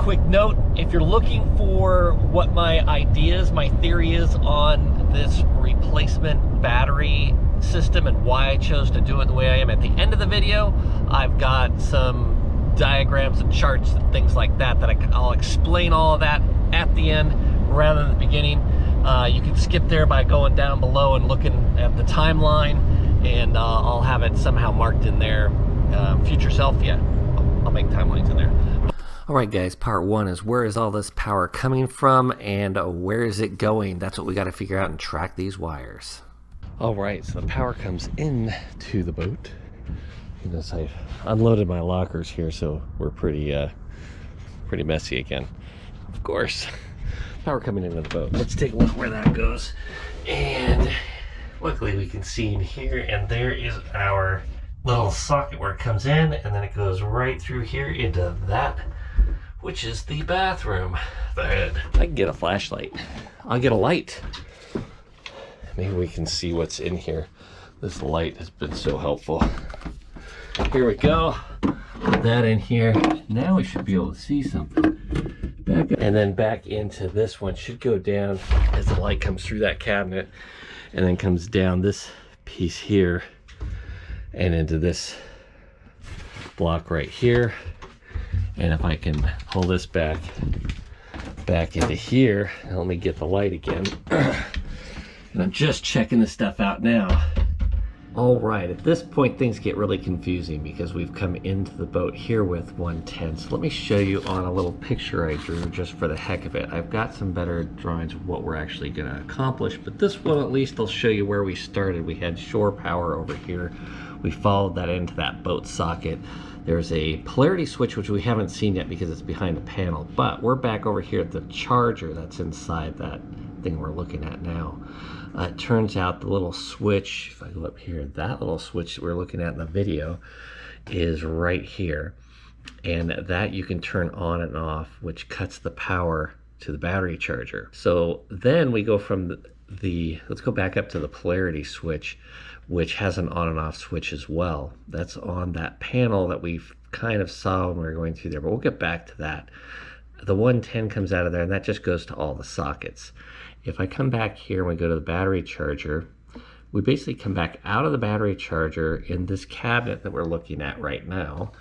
Quick note, if you're looking for what my ideas, my theory is on this replacement battery system and why I chose to do it the way I am, at the end of the video, I've got some diagrams and charts and things like that I'll explain all of that at the end rather than the beginning. You can skip there by going down below and looking at the timeline, and I'll have it somehow marked in there. Future self, yeah, I'll make timelines in there. Alright guys, part one is where is all this power coming from and where is it going? That's what we got to figure out and track these wires. Alright, so the power comes in to the boat. You notice I unloaded my lockers here, so we're pretty messy again. Of course, power coming into the boat. Let's take a look where that goes. And luckily we can see in here, and there is our little socket where it comes in, and then it goes right through here into that, which is the bathroom. But I can get a flashlight. I'll get a light. Maybe we can see what's in here. This light has been so helpful. Here we go. Put that in here. Now we should be able to see something. Back up. And then back into this one. Should go down as the light comes through that cabinet and then comes down this piece here and into this block right here. And if I can pull this back into here, let me get the light again. And I'm just checking this stuff out now. All right, at this point things get really confusing because we've come into the boat here with 110. So let me show you on a little picture I drew just for the heck of it. I've got some better drawings of what we're actually going to accomplish, but this one at least will show you where we started. We had shore power over here. We followed that into that boat socket. There's a polarity switch, which we haven't seen yet because it's behind the panel, but we're back over here at the charger that's inside that thing we're looking at now. It turns out the little switch, if I go up here, that little switch that we're looking at in the video is right here. And that you can turn on and off, which cuts the power to the battery charger. So then we go from let's go back up to the polarity switch, which has an on and off switch as well. That's on that panel that we've kind of saw when we were going through there, but we'll get back to that. The 110 comes out of there, and that just goes to all the sockets. If I come back here and we go to the battery charger, we basically come back out of the battery charger in this cabinet that we're looking at right now,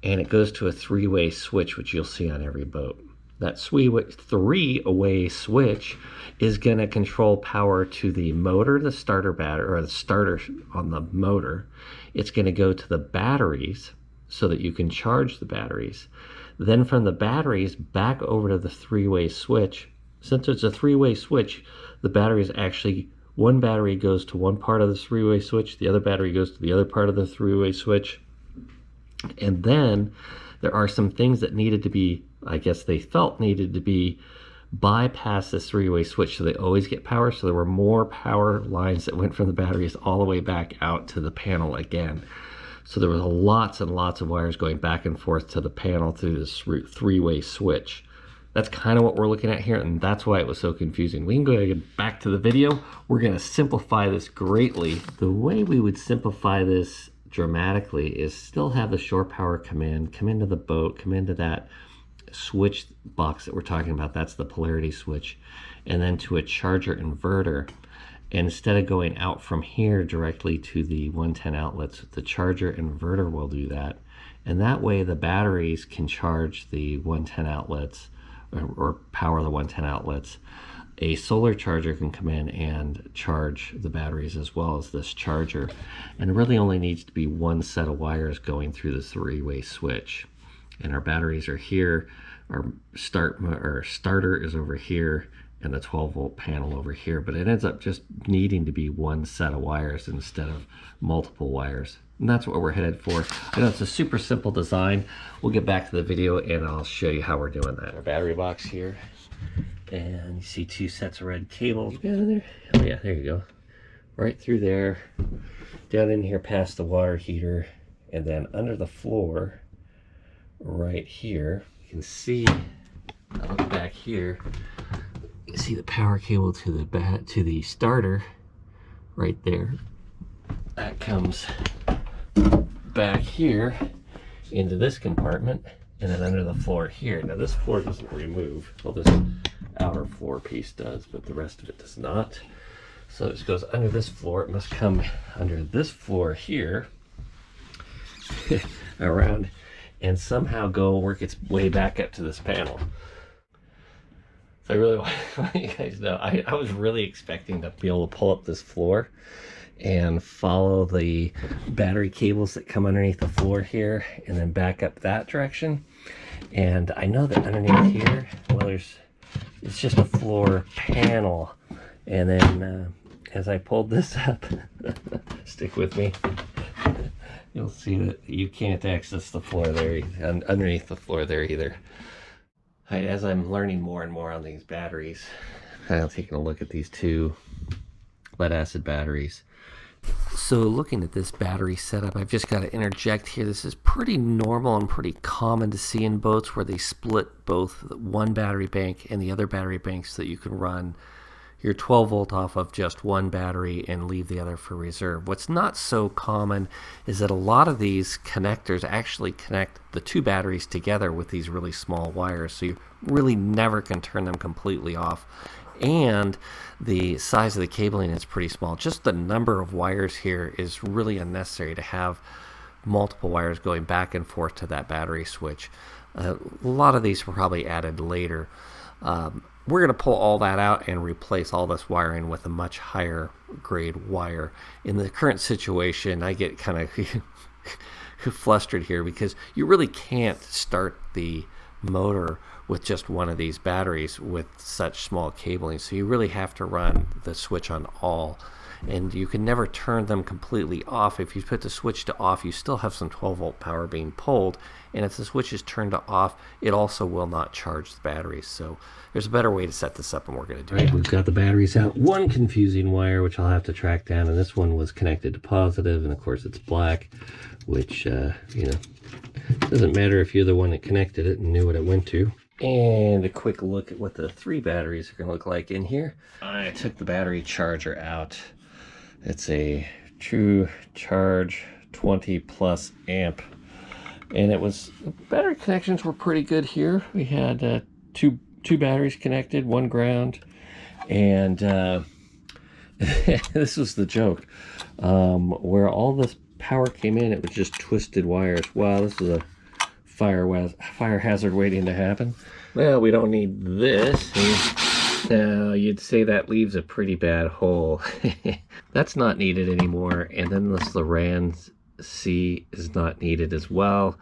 and it goes to a three-way switch, which you'll see on every boat. That three-way switch is going to control power to the motor, the starter battery, or the starter on the motor. It's going to go to the batteries so that you can charge the batteries. Then from the batteries back over to the three-way switch. Since it's a three-way switch, the batteries actually, one battery goes to one part of the three-way switch, the other battery goes to the other part of the three-way switch. And then there are some things that needed to be, I guess they felt needed to be bypass this three-way switch so they always get power. So there were more power lines that went from the batteries all the way back out to the panel again. So there was lots and lots of wires going back and forth to the panel through this three-way switch. That's kind of what we're looking at here, and that's why it was so confusing. We can go ahead and get back to the video. We're going to simplify this greatly. The way we would simplify this dramatically is still have the shore power come into the boat, come into that switch box that we're talking about. That's the polarity switch, and then to a charger inverter. And instead of going out from here directly to the 110 outlets, the charger inverter will do that. And that way the batteries can charge the 110 outlets or power the 110 outlets. A solar charger can come in and charge the batteries as well as this charger. And it really only needs to be one set of wires going through the three-way switch. And our batteries are here, our starter is over here, and the 12-volt panel over here, but it ends up just needing to be one set of wires instead of multiple wires. And that's what we're headed for. I know it's a super simple design. We'll get back to the video and I'll show you how we're doing that. Our battery box here, and you see two sets of red cables. Oh yeah, there you go. Right through there, down in here past the water heater, and then under the floor, right here, you can see, I look back here, you see the power cable to the starter right there. That comes back here into this compartment, And then under the floor here, now this floor doesn't remove, well, this outer floor piece does, but the rest of it does not. So this goes under this floor. It must come under this floor here, around, and somehow go work its way back up to this panel. So I really want you guys to know, I was really expecting to be able to pull up this floor and follow the battery cables that come underneath the floor here and then back up that direction. And I know that underneath here, well, it's just a floor panel. And then as I pulled this up, stick with me, you'll see that you can't access the floor there, underneath the floor there either. Right, as I'm learning more and more on these batteries, kind of taking a look at these two lead acid batteries. So looking at this battery setup, I've just got to interject here. This is pretty normal and pretty common to see in boats where they split both one battery bank and the other battery bank so that you can run your 12 volt off of just one battery and leave the other for reserve. What's not so common is that a lot of these connectors actually connect the two batteries together with these really small wires, so you really never can turn them completely off. And the size of the cabling is pretty small. Just the number of wires here is really unnecessary to have multiple wires going back and forth to that battery switch. A lot of these were probably added later. We're going to pull all that out and replace all this wiring with a much higher grade wire. In the current situation, I get kind of flustered here because you really can't start the motor with just one of these batteries with such small cabling, so you really have to run the switch on all, and you can never turn them completely off. If you put the switch to off, you still have some 12 volt power being pulled, and if the switch is turned to off, it also will not charge the batteries. So there's a better way to set this up, and we're going to do it. Right, we've got the batteries out. One confusing wire which I'll have to track down, and this one was connected to positive, and of course it's black, which you know, doesn't matter if you're the one that connected it and knew what it went to. And a quick look at what the three batteries are going to look like in here. I took the battery charger out. It's a True Charge 20 plus amp, and it was, the battery connections were pretty good here. We had two batteries connected, one ground, and this was the joke. Where all this power came in, it was just twisted wires. Wow, this is a fire hazard waiting to happen. Well, we don't need this. Now, you'd say that leaves a pretty bad hole. That's not needed anymore. And then this Loran C is not needed as well.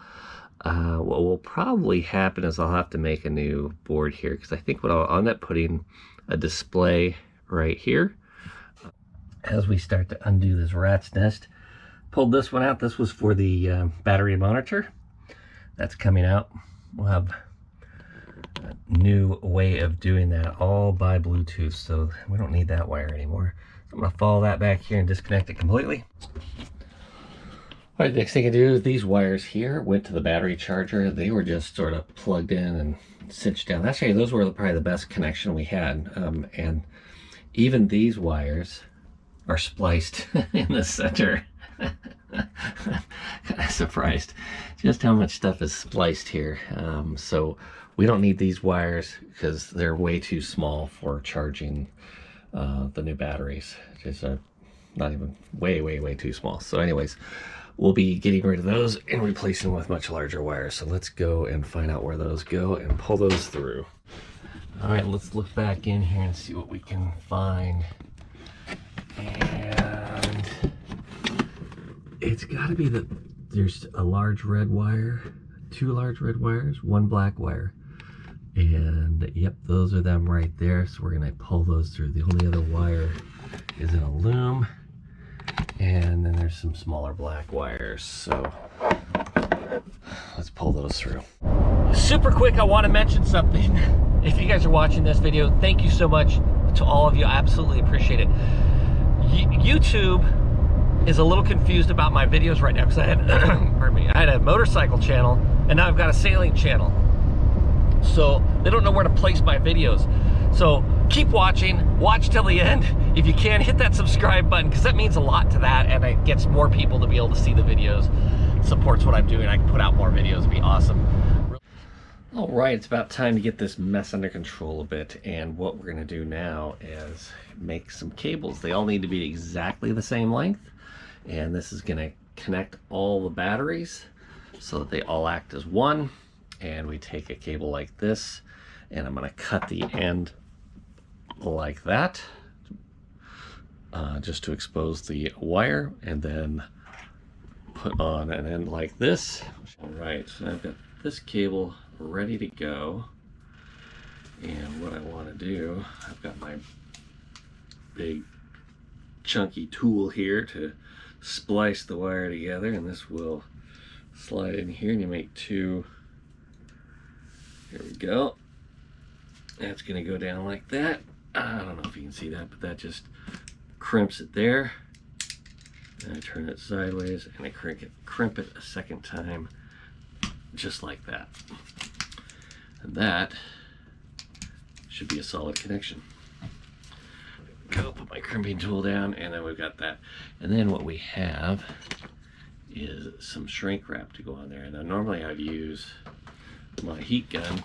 What will probably happen is I'll have to make a new board here, because I think what I'll end up putting a display right here. As we start to undo this rat's nest, pulled this one out. This was for the battery monitor. That's coming out. We'll have a new way of doing that, all by Bluetooth, so we don't need that wire anymore. So I'm going to follow that back here and disconnect it completely. All right, next thing I do is these wires here went to the battery charger. They were just sort of plugged in and cinched down. Actually, those were probably the best connection we had. And even these wires are spliced in the center. Kind of surprised just how much stuff is spliced here. So we don't need these wires because they're way too small for charging the new batteries. Just not even way too small. So anyways, we'll be getting rid of those and replacing them with much larger wires. So let's go and find out where those go and pull those through. All right, let's look back in here and see what we can find. And it's got to be that there's a large red wire, two large red wires, one black wire. And yep, those are them right there. So we're going to pull those through. The only other wire is in a loom. And then there's some smaller black wires. So let's pull those through. Super quick, I want to mention something. If you guys are watching this video, thank you so much to all of you. I absolutely appreciate it. YouTube is a little confused about my videos right now because I had, pardon me, I had a motorcycle channel and now I've got a sailing channel. So they don't know where to place my videos. So keep watching, watch till the end. If you can, hit that subscribe button because that means a lot to that and it gets more people to be able to see the videos. It supports what I'm doing. I can put out more videos. It'd be awesome. All right, it's about time to get this mess under control a bit, and what we're going to do now is make some cables. They all need to be exactly the same length, and this is going to connect all the batteries so that they all act as one. And we take a cable like this, and I'm going to cut the end like that, just to expose the wire, and then put on an end like this. All right, so I've got this cable ready to go, and what I want to do, I've got my big chunky tool here to splice the wire together, and this will slide in here, and you make two. Here we go. That's going to go down like that. I don't know if you can see that, but that just crimps it there. And I turn it sideways, and I crimp it a second time, just like that. And that should be a solid connection. Go put my crimping tool down, and then we've got that. And then what we have is some shrink wrap to go on there. Now normally I'd use my heat gun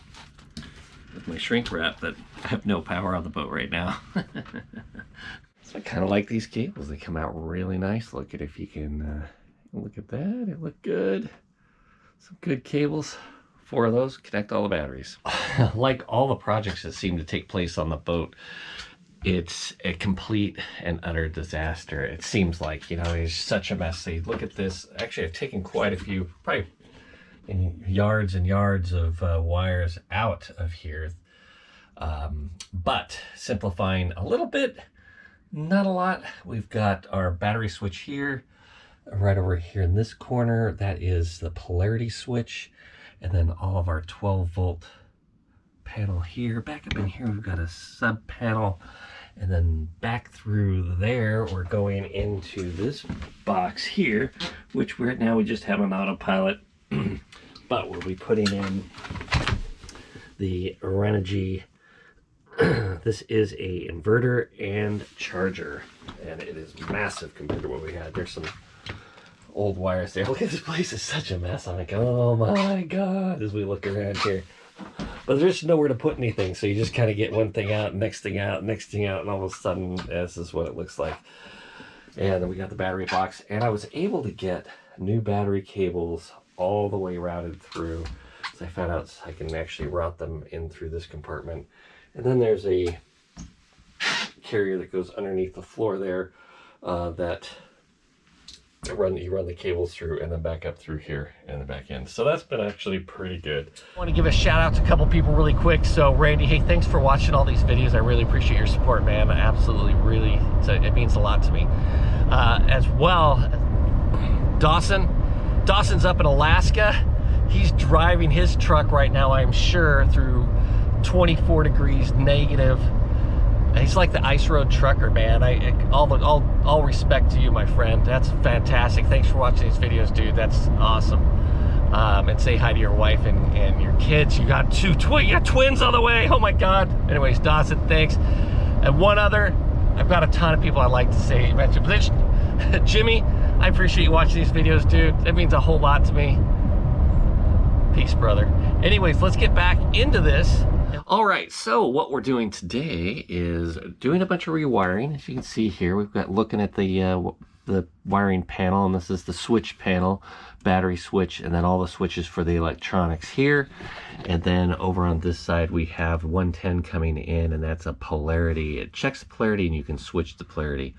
with my shrink wrap, but I have no power on the boat right now. So I kind of like these cables. They come out really nice. Look at, if you can look at that, it looked good. Some good cables. 4 of those, connect all the batteries. Like all the projects that seem to take place on the boat, it's a complete and utter disaster. It seems like, you know, it's such a mess. See, look at this. Actually, I've taken quite a few, probably yards and yards of wires out of here. But simplifying a little bit, not a lot. We've got our battery switch here, right over here in this corner. That is the polarity switch. And then all of our 12-volt panel here. Back up in here, we've got a sub panel. And then back through there, we're going into this box here, which right now we just have an autopilot. But we'll be putting in the Renogy. This is a inverter and charger, and it is massive compared to what we had. There's some old wires there. Look at this place, is such a mess. I'm like, oh my god, as we look around here. But there's nowhere to put anything, so you just kind of get one thing out, next thing out, next thing out, and all of a sudden this is what it looks like. And then we got the battery box, and I was able to get new battery cables all the way routed through. So I found out I can actually route them in through this compartment. And then there's a carrier that goes underneath the floor there that you run the cables through, and then back up through here and the back end. So that's been actually pretty good. I want to give a shout out to a couple people really quick. So Randy, hey, thanks for watching all these videos. I really appreciate your support, man. Absolutely, really, it means a lot to me. As well, Dawson's up in Alaska. He's driving his truck right now, I'm sure, through 24 degrees negative. He's like the ice road trucker, man. All respect to you, my friend. That's fantastic. Thanks for watching these videos, dude. That's awesome. And say hi to your wife and your kids. You got you got twins on the way. Oh my God. Anyways, Dawson, thanks. And one other, I've got a ton of people I'd like to say, mention. Jimmy, I appreciate you watching these videos, dude. That means a whole lot to me. Peace, brother. Anyways, let's get back into this. All right, so what we're doing today is doing a bunch of rewiring. As you can see here, we've got looking at the wiring panel, and this is the switch panel, battery switch, and then all the switches for the electronics here. And then over on this side, we have 110 coming in, and that's a polarity. It checks the polarity, and you can switch the polarity.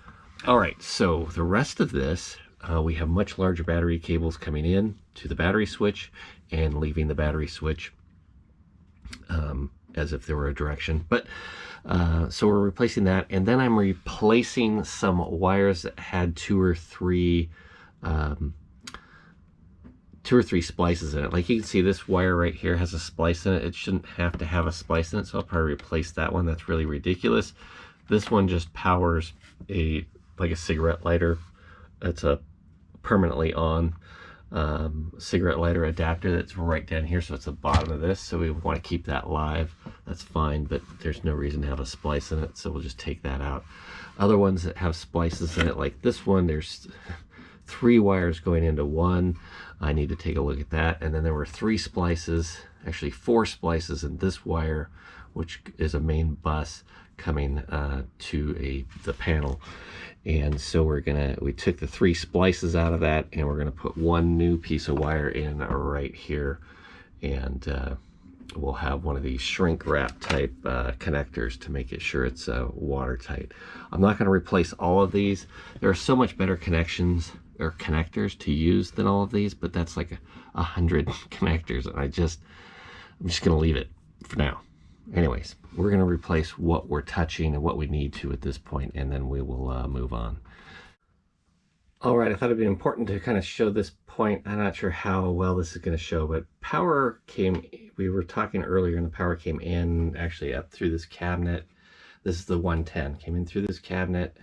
All right, so the rest of this, we have much larger battery cables coming in to the battery switch and leaving the battery switch. As if there were a direction, but so we're replacing that, and then I'm replacing some wires that had two or three splices in it. Like you can see, this wire right here has a splice in it. It shouldn't have to have a splice in it, so I'll probably replace that one. That's really ridiculous. This one just powers like a cigarette lighter. That's a permanently on cigarette lighter adapter that's right down here, so it's the bottom of this. So we want to keep that live. That's fine, but there's no reason to have a splice in it, so we'll just take that out. Other ones that have splices in it, like this one, there's 3 wires going into one. I need to take a look at that. And then there were 3 splices actually 4 splices in this wire, which is a main bus coming to the panel. And so we took the 3 splices out of that, and we're gonna put 1 new piece of wire in right here, and we'll have one of these shrink wrap type connectors to make it sure it's watertight. I'm not going to replace all of these. There are so much better connections or connectors to use than all of these, but that's like 100 connectors, and I'm just going to leave it for now. Anyways, we're going to replace what we're touching and what we need to at this point, and then we will move on. All right, I thought it'd be important to kind of show this point. I'm not sure how well this is going to show, but power came, we were talking earlier, and the power came in actually up through this cabinet. This is the 110, came in through this cabinet,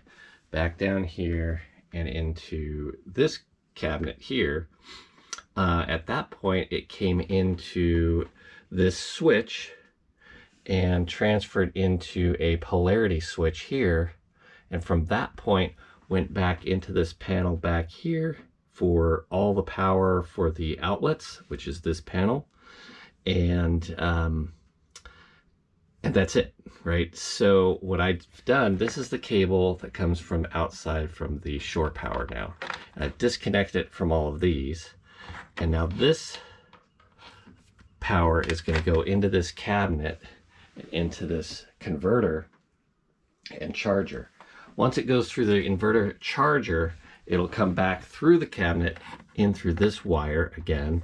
back down here, and into this cabinet here. At that point, it came into this switch and transferred into a polarity switch here. And from that point, went back into this panel back here for all the power for the outlets, which is this panel, and that's it, right? So what I've done, this is the cable that comes from outside from the shore power now. And I've disconnected it from all of these, and now this power is going to go into this cabinet and into this converter and charger. Once it goes through the inverter charger, it'll come back through the cabinet in through this wire again,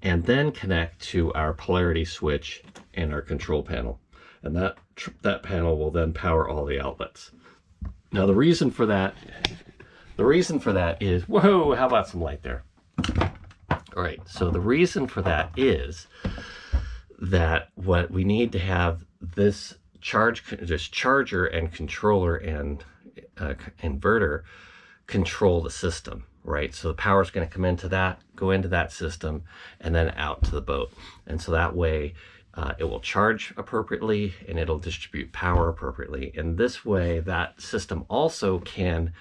and then connect to our polarity switch and our control panel. And that panel will then power all the outlets. Now the reason for that is, whoa, how about some light there? All right, so the reason for that is that what we need to have this charger and controller and inverter control the system, right? So the power is going to come into that, go into that system, and then out to the boat. And so that way it will charge appropriately and it'll distribute power appropriately. And this way that system also can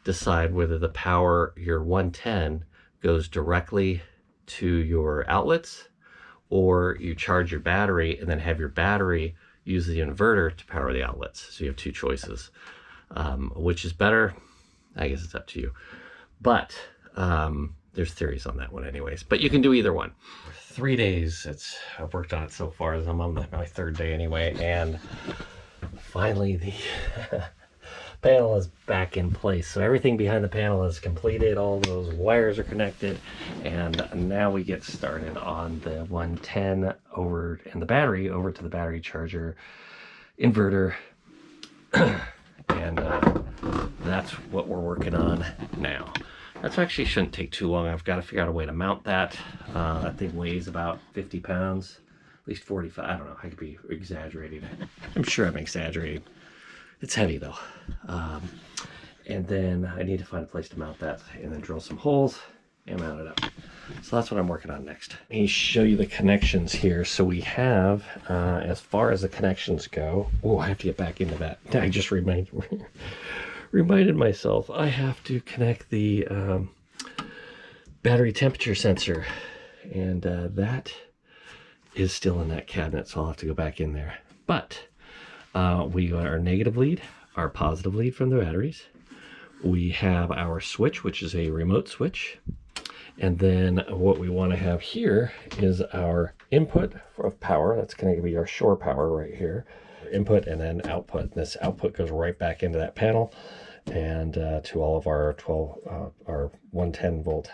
decide whether the power, your 110, goes directly to your outlets, or you charge your battery and then have your battery use the inverter to power the outlets. So you have 2 choices. Which is better, I guess it's up to you. But there's theories on that one anyways. But you can do either one. 3 days I've worked on it so far. I'm on my 3rd day anyway. And finally the panel is back in place. So everything behind the panel is completed. All those wires are connected. And now we get started on the 110 over, and the battery over to the battery charger, inverter. And that's what we're working on now. That actually shouldn't take too long. I've got to figure out a way to mount that. That thing weighs about 50 pounds, at least 45. I don't know, I could be exaggerating. I'm sure I'm exaggerating. It's heavy though. And then I need to find a place to mount that and then drill some holes and mount it up. So that's what I'm working on next. Let me show you the connections here. So we have, as far as the connections go, oh, I have to get back into that. I just reminded myself I have to connect the battery temperature sensor, and that is still in that cabinet, so I'll have to go back in there. But we got our negative lead, our positive lead from the batteries. We have our switch, which is a remote switch. And then what we want to have here is our input of power. That's going to be our shore power right here. Input and then output. This output goes right back into that panel and to all of our 110 volt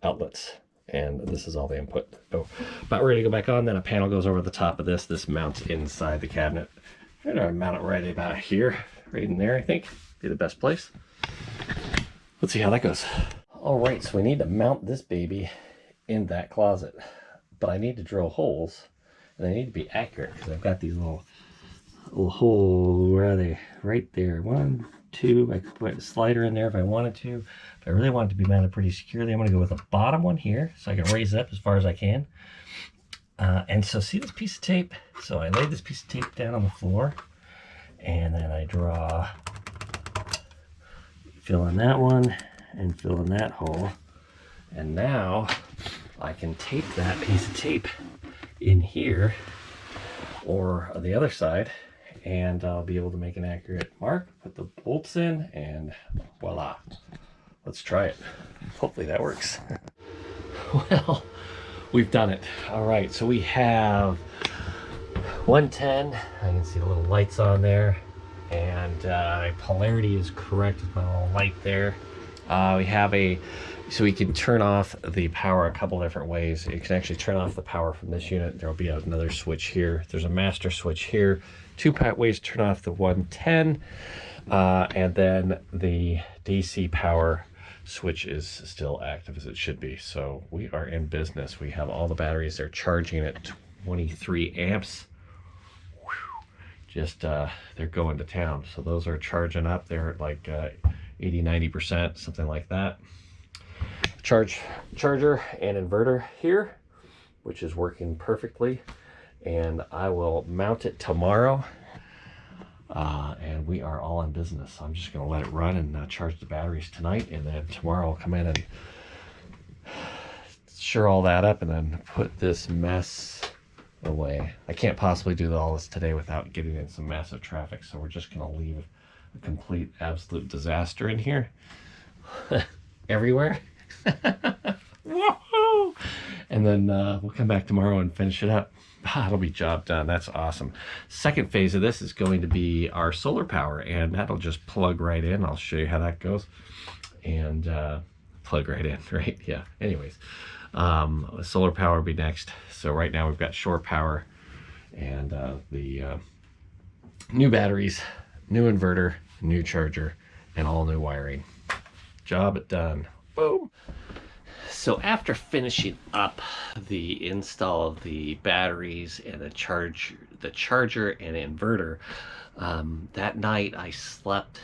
outlets. And this is all the input. Oh, about ready to go back on. Then a panel goes over the top of this. This mounts inside the cabinet. I'm going to mount it right about here, right in there, I think. Be the best place. Let's see how that goes. All right, so we need to mount this baby in that closet, but I need to drill holes, and they need to be accurate because I've got these little holes. Where are they? Right there. 1, 2. I could put a slider in there if I wanted to. If I really want it to be mounted pretty securely, I'm going to go with a bottom one here so I can raise it up as far as I can. And so see this piece of tape? So I laid this piece of tape down on the floor, and then I draw, fill in that one, and fill in that hole. And now I can tape that piece of tape in here or on the other side, and I'll be able to make an accurate mark, put the bolts in, and voila. Let's try it. Hopefully that works. Well, we've done it. All right, so we have 110. I can see the little lights on there, and polarity is correct with my little light there. We have so we can turn off the power a couple different ways. You can actually turn off the power from this unit. There'll be another switch here. There's a master switch here. 2 ways to turn off the 110, and then the DC power switch is still active as it should be. So we are in business. We have all the batteries. They're charging at 23 amps. Just they're going to town. So those are charging up. They're at like 80-90%, something like that. Charger and inverter here, which is working perfectly, and I will mount it tomorrow, and we are all in business. So I'm just going to let it run and charge the batteries tonight, and then tomorrow I'll come in and sure all that up and then put this mess away. I can't possibly do all this today without getting in some massive traffic, so we're just going to leave a complete absolute disaster in here everywhere. Woohoo! And then we'll come back tomorrow and finish it up. It'll be job done. That's awesome. Second phase of this is going to be our solar power, and that'll just plug right in. I'll show you how that goes. And plug right in, right? Yeah. Anyways, solar power will be next. So right now we've got shore power and the new batteries, new inverter, new charger, and all new wiring. Job done. Boom. So after finishing up the install of the batteries and the charger and inverter, that night I slept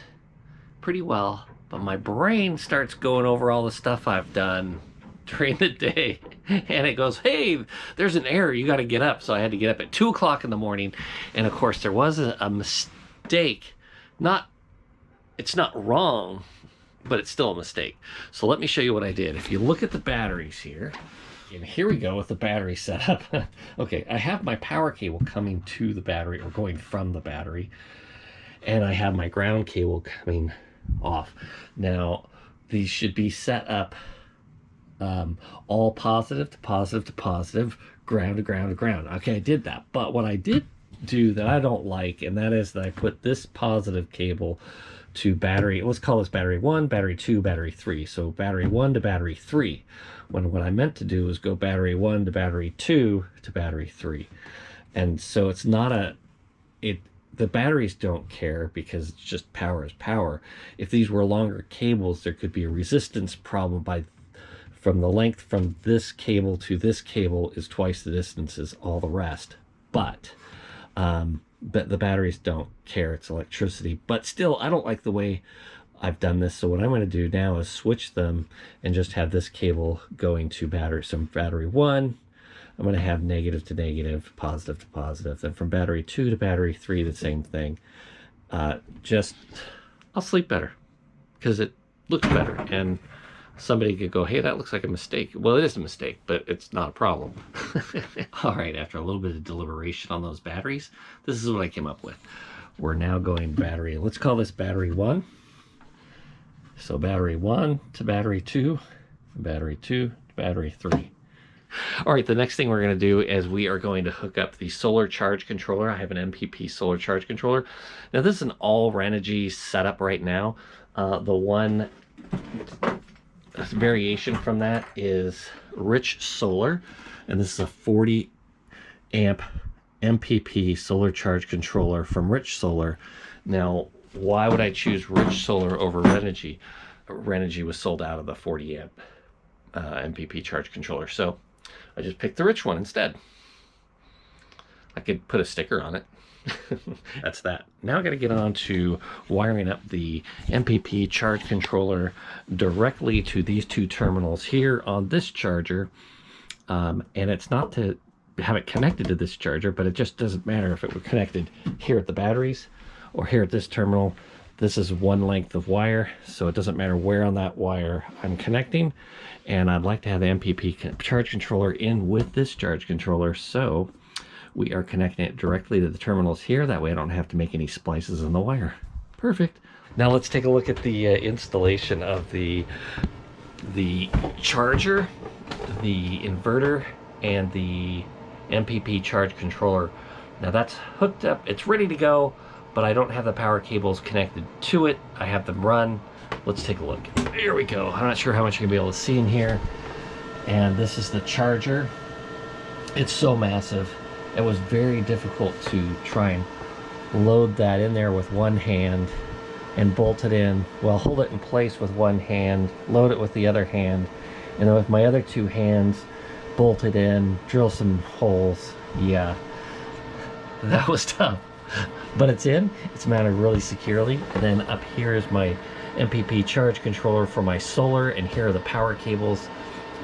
pretty well, but my brain starts going over all the stuff I've done during the day, and it goes, hey, there's an error, you got to get up. So I had to get up at 2 o'clock in the morning, and of course there was a mistake. It's not wrong, but it's still a mistake. So let me show you what I did. If you look at the batteries here, and here we go with the battery setup. Okay, I have my power cable coming to the battery, or going from the battery, and I have my ground cable coming off. Now, these should be set up all positive to positive to positive, ground to ground to ground. Okay, I did that. But what I did do that I don't like, and that is that I put this positive cable to battery, let's call this battery 1, battery 2, battery 3. So battery 1 to battery 3. When what I meant to do was go battery 1 to battery 2 to battery 3. And so it's not the batteries don't care, because it's just power is power. If these were longer cables, there could be a resistance problem from the length from this cable to this cable is twice the distance as all the rest. But the batteries don't care, it's electricity. But still, I don't like the way I've done this. So what I'm going to do now is switch them and just have this cable going to battery. So battery 1, I'm going to have negative to negative, positive to positive. Then from battery 2 to battery 3, the same thing. I'll sleep better because it looks better. And somebody could go, hey, that looks like a mistake. Well, it is a mistake, but it's not a problem. All right, after a little bit of deliberation on those batteries, this is what I came up with. We're now going battery, let's call this battery 1. So battery 1 to battery 2, battery 2 to battery 3. All right, the next thing we're going to do is we are going to hook up the solar charge controller. I have an MPP solar charge controller. Now, this is an all Renogy setup right now. The one variation from that is Rich Solar, and this is a 40 amp MPP solar charge controller from Rich Solar. Now, why would I choose Rich Solar over Renogy? Renogy was sold out of the 40 amp MPP charge controller, so I just picked the Rich one instead. I could put a sticker on it. That's that. Now I got to get on to wiring up the MPP charge controller directly to these two terminals here on this charger. And it's not to have it connected to this charger, but it just doesn't matter if it were connected here at the batteries or here at this terminal. This is one length of wire, so it doesn't matter where on that wire I'm connecting. And I'd like to have the MPP charge controller in with this charge controller, so we are connecting it directly to the terminals here. That way I don't have to make any splices in the wire. Perfect. Now let's take a look at the installation of the charger, the inverter, and the MPP charge controller. Now that's hooked up, it's ready to go, but I don't have the power cables connected to it. I have them run. Let's take a look. Here we go. I'm not sure how much you're gonna be able to see in here. And this is the charger. It's so massive. It was very difficult to try and load that in there with one hand and bolt it in. Well, hold it in place with one hand, load it with the other hand, and then with my other two hands, bolt it in, drill some holes. Yeah, that was tough. But it's in, it's mounted really securely. And then up here is my MPP charge controller for my solar, and here are the power cables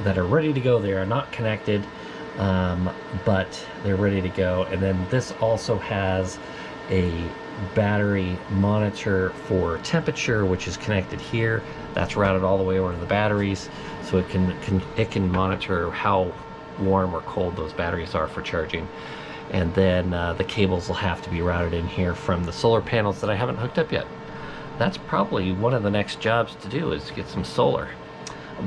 that are ready to go. They are not connected, but they're ready to go. And then this also has a battery monitor for temperature, which is connected here. That's routed all the way over to the batteries, so it can monitor how warm or cold those batteries are for charging. And then the cables will have to be routed in here from the solar panels that I haven't hooked up yet. That's probably one of the next jobs to do, is get some solar.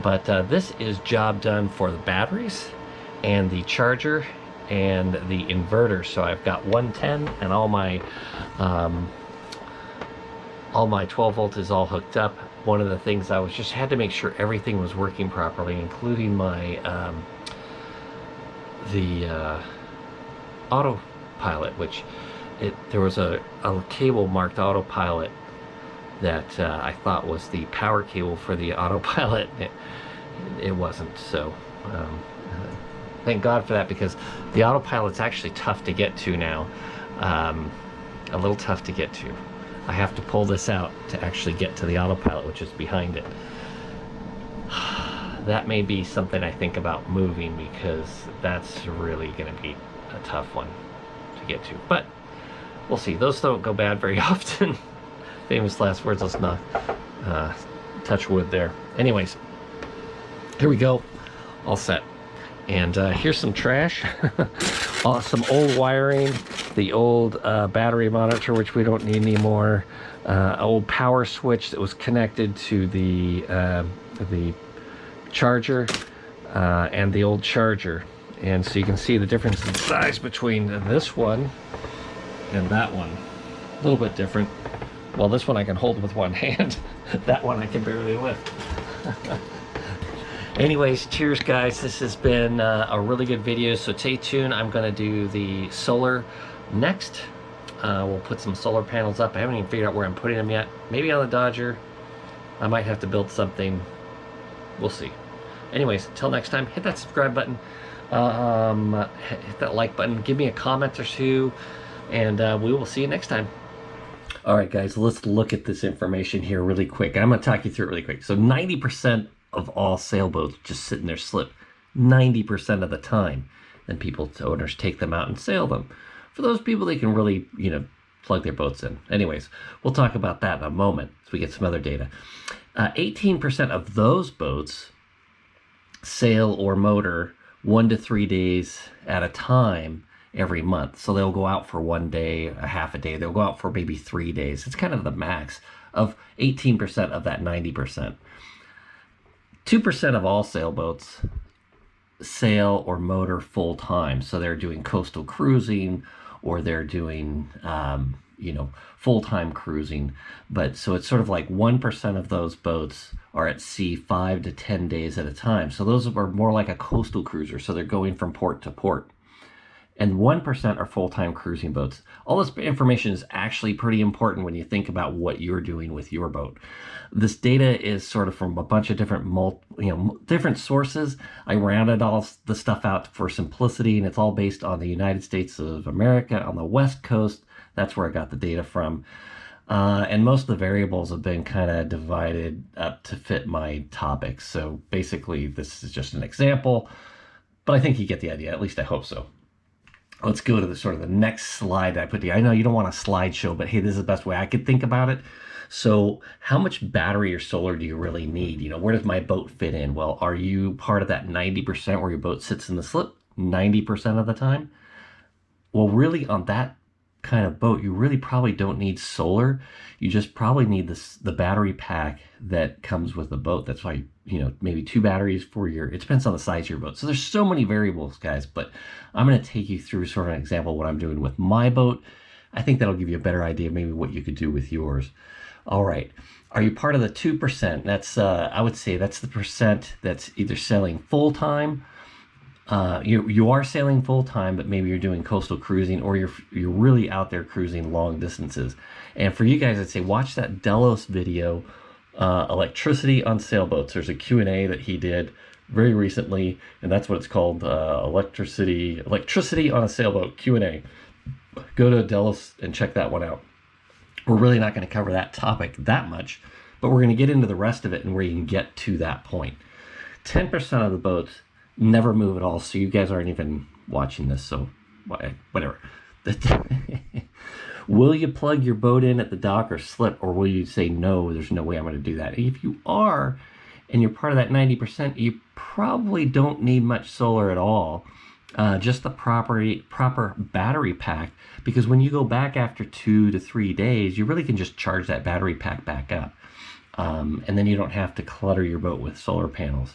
But this is job done for the batteries and the charger and the inverter. So I've got 110, and all my 12 volt is all hooked up. One of the things I had to make sure everything was working properly, including my autopilot, which there was a cable marked autopilot that I thought was the power cable for the autopilot. It wasn't. So thank God for that, because the autopilot's actually tough to get to now. A little tough to get to. I have to pull this out to actually get to the autopilot, which is behind it. That may be something I think about moving, because that's really going to be a tough one to get to. But we'll see. Those don't go bad very often. Famous last words. Let's not touch wood there. Anyways, here we go. All set. And here's some trash. Some old wiring, the old battery monitor, which we don't need anymore, old power switch that was connected to the charger, and the old charger. And so you can see the difference in size between this one and that one. A little bit different. Well, this one I can hold with one hand. That one I can barely lift. Anyways, cheers guys. This has been a really good video, so stay tuned. I'm going to do the solar next. We'll put some solar panels up. I haven't even figured out where I'm putting them yet. Maybe on the Dodger. I might have to build something. We'll see. Anyways, until next time, hit that subscribe button. Hit that like button. Give me a comment or two, and we will see you next time. All right, guys, let's look at this information here really quick. I'm going to talk you through it really quick. So 90% of all sailboats just sit in their slip 90% of the time. Then owners take them out and sail them. For those people, they can really, plug their boats in. Anyways, we'll talk about that in a moment as we get some other data. 18% of those boats sail or motor 1 to 3 days at a time every month. So they'll go out for 1 day, a half a day. They'll go out for maybe 3 days. It's kind of the max of 18% of that 90%. 2% of all sailboats sail or motor full time. So they're doing coastal cruising, or they're doing, full-time cruising. But so it's sort of like 1% of those boats are at sea 5 to 10 days at a time. So those are more like a coastal cruiser. So they're going from port to port. And 1% are full-time cruising boats. All this information is actually pretty important when you think about what you're doing with your boat. This data is sort of from a bunch of different different sources. I rounded all the stuff out for simplicity, and it's all based on the United States of America on the West Coast. That's where I got the data from. And most of the variables have been kind of divided up to fit my topics. So basically, this is just an example, but I think you get the idea. At least I hope so. Let's go to the sort of the next slide I put here. I know you don't want a slideshow, but hey, this is the best way I could think about it. So how much battery or solar do you really need? You know, where does my boat fit in? Well, are you part of that 90% where your boat sits in the slip 90% of the time? Well, really on that kind of boat, you really probably don't need solar. You just probably need the battery pack that comes with the boat. That's why, you know, maybe 2 batteries for your, it depends on the size of your boat. So there's so many variables, guys, but I'm going to take you through sort of an example of what I'm doing with my boat. I think that'll give you a better idea of maybe what you could do with yours. All right. Are you part of the 2%? That's, I would say that's the percent that's either sailing full time. You are sailing full time, but maybe you're doing coastal cruising, or you're really out there cruising long distances. And for you guys, I'd say watch that Delos video, electricity on sailboats. There's a Q&A that he did very recently, and that's what it's called, electricity on a sailboat Q&A. Go to Delos and check that one out. We're really not going to cover that topic that much, but we're going to get into the rest of it and where you can get to that point. 10% of the boats never move at all, so you guys aren't even watching this, so whatever. Will you plug your boat in at the dock or slip, or will you say, no, there's no way I'm going to do that? If you are, and you're part of that 90%, you probably don't need much solar at all. Just the proper battery pack, because when you go back after 2 to 3 days, you really can just charge that battery pack back up. And then you don't have to clutter your boat with solar panels.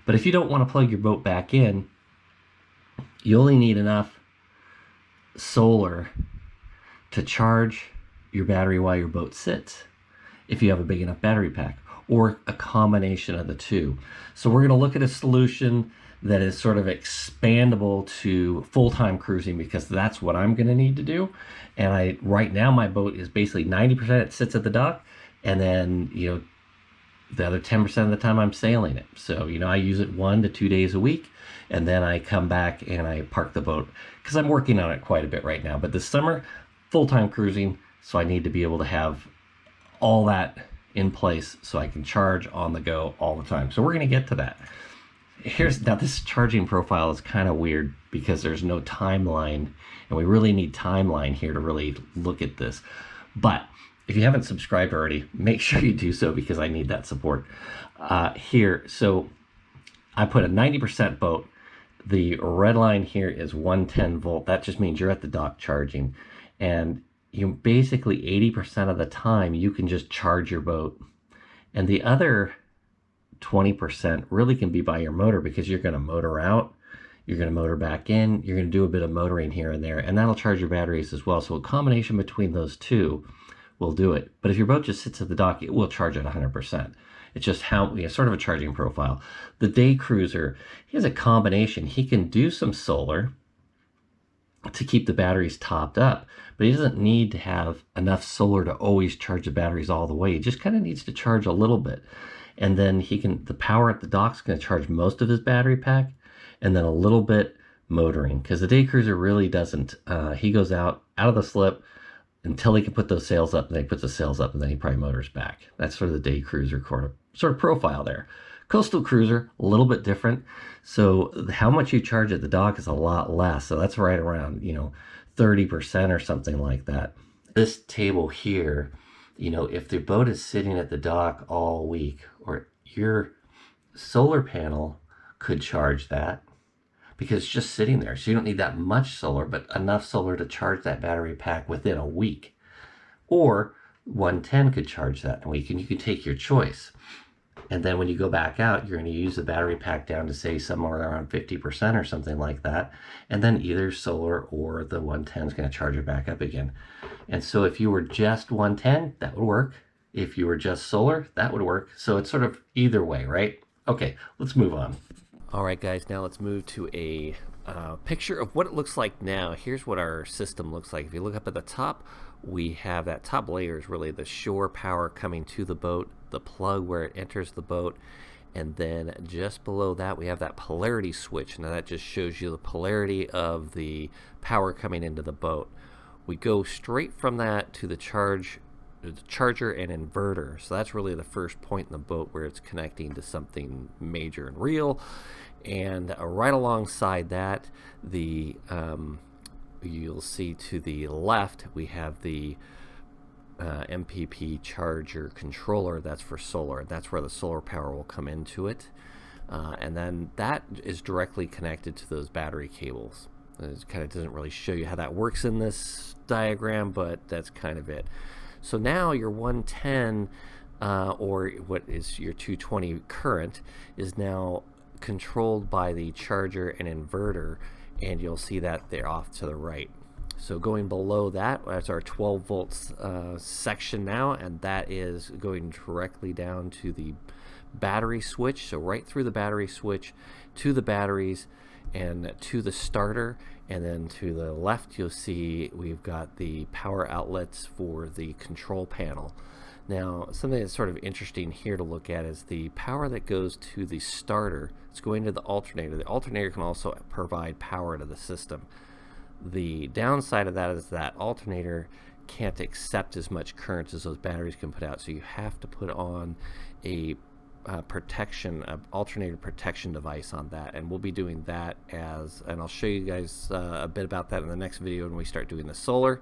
But if you don't want to plug your boat back in, you only need enough solar to charge your battery while your boat sits, if you have a big enough battery pack, or a combination of the two. So we're going to look at a solution that is sort of expandable to full-time cruising, because that's what I'm going to need to do. And right now my boat is basically 90% it sits at the dock, and then, you know, the other 10% of the time I'm sailing it. So, you know, I use it 1 to 2 days a week, and then I come back and I park the boat, because I'm working on it quite a bit right now. But this summer, full-time cruising, so I need to be able to have all that in place so I can charge on the go all the time. So we're going to get to that. Now this charging profile is kind of weird because there's no timeline, and we really need timeline here to really look at this. But if you haven't subscribed already, make sure you do so, because I need that support. Here, so I put a 90% boat. The red line here is 110 volt. That just means you're at the dock charging. And you basically 80% of the time you can just charge your boat. And the other 20% really can be by your motor, because you're going to motor out, you're going to motor back in, you're going to do a bit of motoring here and there, and that'll charge your batteries as well. So a combination between those two will do it. But if your boat just sits at the dock, it will charge at 100%. It's just how, you know, sort of a charging profile. The day cruiser, he has a combination. He can do some solar to keep the batteries topped up, but he doesn't need to have enough solar to always charge the batteries all the way. He just kind of needs to charge a little bit. And then the power at the dock's going to charge most of his battery pack, and then a little bit motoring, because the day cruiser really doesn't. He goes out of the slip until he can put those sails up, and then he puts the sails up, and then he probably motors back. That's sort of the day cruiser sort of profile there. Coastal cruiser, a little bit different. So how much you charge at the dock is a lot less. So that's right around, you know, 30% or something like that. This table here, you know, if the boat is sitting at the dock all week, or your solar panel could charge that, because it's just sitting there. So you don't need that much solar, but enough solar to charge that battery pack within a week. Or 110 could charge that in a week, and you can take your choice. And then when you go back out, you're going to use the battery pack down to, say, somewhere around 50% or something like that. And then either solar or the 110 is going to charge it back up again. And so if you were just 110, that would work. If you were just solar, that would work. So it's sort of either way, right? Okay, let's move on. All right, guys, now let's move to a picture of what it looks like now. Here's what our system looks like. If you look up at the top, we have that top layer is really the shore power coming to the boat, the plug where it enters the boat, and then just below that we have that polarity switch. Now that just shows you the polarity of the power coming into the boat. We go straight from that to the charger and inverter. So that's really the first point in the boat where it's connecting to something major and real. And right alongside that, the you'll see to the left we have the MPP charger controller. That's for solar. That's where the solar power will come into it. And then that is directly connected to those battery cables. It kind of doesn't really show you how that works in this diagram, but that's kind of it. So now your 110 or what is your 220 current is now controlled by the charger and inverter, and you'll see that they're off to the right. So going below that, that's our 12 volts section now, and that is going directly down to the battery switch. So right through the battery switch to the batteries and to the starter, and then to the left you'll see we've got the power outlets for the control panel. Now, something that's sort of interesting here to look at is the power that goes to the starter. It's going to the alternator. The alternator can also provide power to the system. The downside of that is that alternator can't accept as much current as those batteries can put out, so you have to put on a alternator protection device on that, and we'll be doing that and I'll show you guys a bit about that in the next video when we start doing the solar.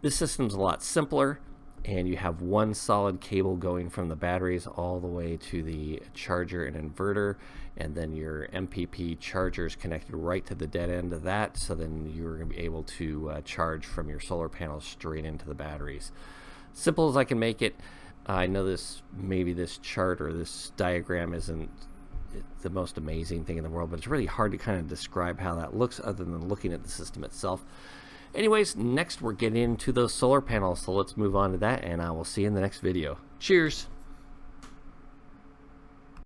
This system's a lot simpler, and you have one solid cable going from the batteries all the way to the charger and inverter, and then your MPP charger is connected right to the dead end of that, so then you're going to be able to charge from your solar panels straight into the batteries. Simple as I can make it. I know maybe this chart or this diagram isn't the most amazing thing in the world, but it's really hard to kind of describe how that looks other than looking at the system itself. Anyways, next we're getting into those solar panels, so let's move on to that, and I will see you in the next video. Cheers!